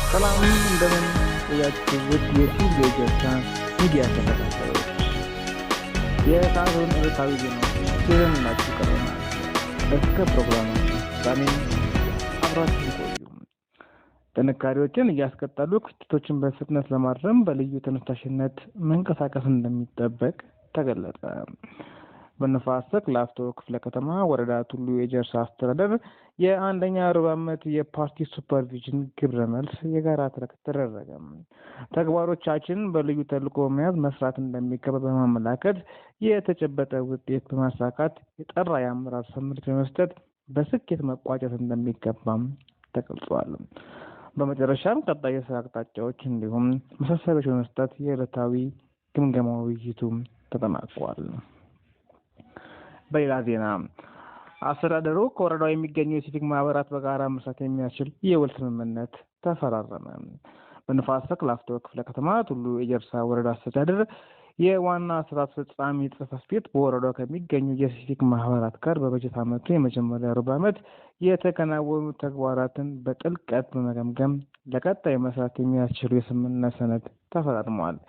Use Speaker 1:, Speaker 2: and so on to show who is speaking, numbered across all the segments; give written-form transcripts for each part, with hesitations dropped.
Speaker 1: ሰላም እንደምን ቆያችሁ ውድ የኢትዮ ጀርሳ ሚዲያ ተከታታዮች፣ የሰዓቱን ዕለታዊ ዜናዎች ይዘንላችሁ ቀርበናል። እስከ ፕሮግራማችን ፍጻሜ አብራችሁን ቆዩ። ጥንካሬዎችን እያስቀጠሉ ክፍተቶችን በፍጥነት ለማረም በልዩ ተነሳሽነት መንቀሳቀስ እንደሚጠበቅ ተገለጸ። በንፋስ ስልክ ላፍቶ ክፍለ ከተማ ወረዳ ቱሉ የጀርሳ አስተዳደር የአንደኛ ሩብ ዓመት የፓርቲ ሱፐርቪዥን ግብረ መልስ የጋራ ትርክት ተደረገ። ተግባሮቻችን በልዩ ተልዕኮ መያዝ መስራት እንደሚገባ በማመላከት የተጨበጠ ውጤት በማሳካት የጠራ የአመራር ስምሪት በመስጠት በስኬት መቋጨት እንደሚገባም ተገልጿል። በመጨረሻም ቀጣይ የስራ አቅጣጫዎች እንዲሁም ማሳሰቢያዎች በመስጠት የዕለታዊ ግምገማ ውይይቱ ተጠናቋል። በሌላ ዜና አስተዳደሩ ከወረዳው የሚገኙ የሲቪክ ማህበራት በጋራ መስራት የሚያስችል የውል ስምምነት ተፈራረመ። በንፋስ ስልክ ላፍቶ ክፍለ ከተማ ቱሉ የጀርሳ ወረዳ አስተዳደር የዋና ስራ አስፈጻሚ ጽሕፈት ቤት በወረዳው ከሚገኙ የሲቪክ ማህበራት ጋር በበጀት ዓመቱ የመጀመሪያ ሩብ ዓመት የተከናወኑ ተግባራትን በጥልቀት በመገምገም ለቀጣይ መስራት የሚያስችሉ የስምምነት ሰነድ ተፈራርመዋል።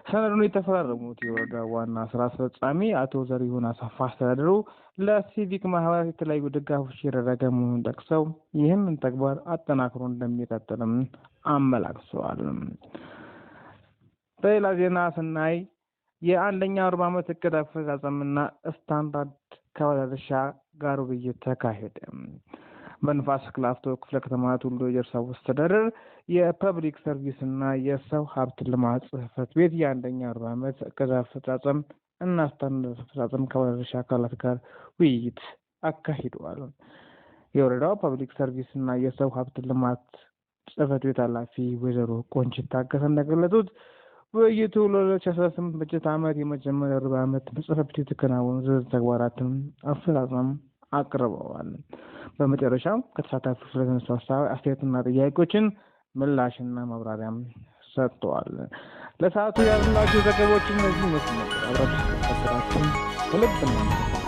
Speaker 1: ሰነዱን የተፈራረሙት የወረዳ ዋና ስራ አስፈጻሚ አቶ ዘሪሁን አሰፋ አስተዳደሩ ለሲቪክ ማህበራት የተለያዩ ድጋፎች እያደረገ መሆኑን ጠቅሰው ይህንን ተግባር አጠናክሮ እንደሚቀጥልም አመላክተዋል። በሌላ ዜና ስናይ የአንደኛ ሩብ ዓመት እቅድ አፈጻጸምና ስታንዳርድ ከባለድርሻ ጋር ውይይት ተካሄደ። በንፋስ ስልክ ላፍቶ ክፍለ ከተማ ቱሉ የጀርሳ አስተዳደር የፐብሊክ ሰርቪስ እና የሰው ሀብት ልማት ጽሕፈት ቤት የአንደኛ ሩብ ዓመት እቅድ አፈጻጸም እና ስታንዳርድ አፈጻጸም ከባለድርሻ አካላት ጋር ውይይት አካሂደዋል። የወረዳው ፐብሊክ ሰርቪስ እና የሰው ሀብት ልማት ጽሕፈት ቤት ኃላፊ ወይዘሮ ቆንጂት ታገሰ እንደገለጹት ውይይቱ ለ2018 በጀት ዓመት የመጀመሪያ ሩብ ዓመት በጽሕፈት ቤቱ የተከናወኑ ዝርዝር ተግባራትን አፈጻጸም አቅርበዋል። በመጨረሻም ከተሳታፊዎች ስለተነሱ አስተያየትና ጥያቄዎችን ምላሽና ማብራሪያም ሰጥተዋል። ለሰዓቱ ያሉላችሁ ዘገባዎችን እነዚህ ይመስሉ ነበር። አብራችሁ ስለተከታተላችሁ ከልብ እናመሰግናለን።